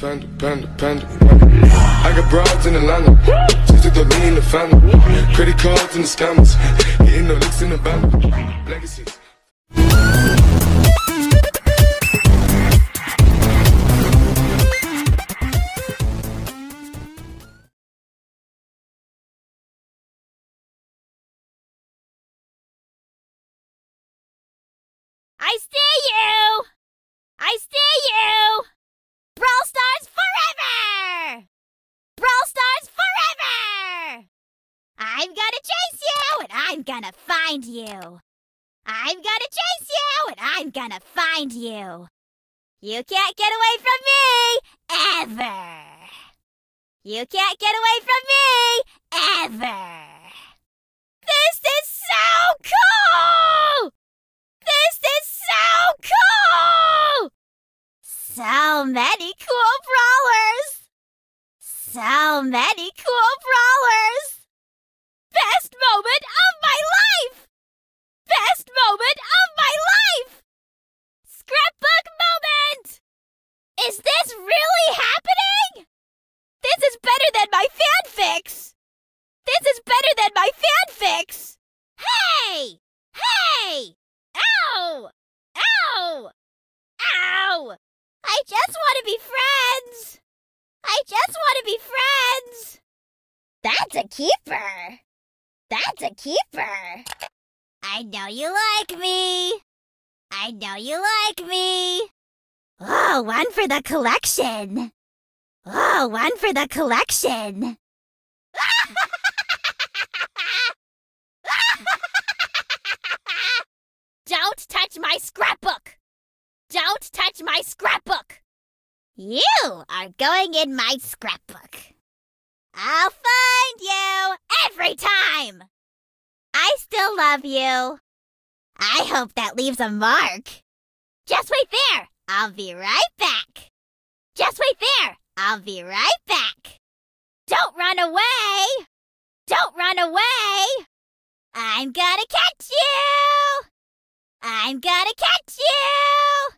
I got broads in Atlanta, just took the lean in the family. Credit cards and the scammers, hitting the licks in the band. Legacies. I see you! I see you! Brawl Stars forever! Brawl Stars forever! I'm gonna chase you and I'm gonna find you. I'm gonna chase you and I'm gonna find you. You can't get away from me, ever. You can't get away from me, ever. This is so cool! This is so cool! So many cool brawlers! So many cool brawlers! Best moment of my life! Best moment of my life! Scrapbook moment! Is this really happening? This is better than my fanfics! This is better than my fanfics! Hey! Hey! Ow! Ow! Ow! I just want to be friends! I just want to be friends! That's a keeper! That's a keeper! I know you like me! I know you like me! Oh, one for the collection! Oh, one for the collection! Don't touch my scrapbook! Don't touch my scrapbook! You are going in my scrapbook. I'll find you every time! I still love you. I hope that leaves a mark. Just wait there. I'll be right back. Just wait there. I'll be right back. Don't run away. Don't run away. I'm gonna catch you. I'm gonna catch you!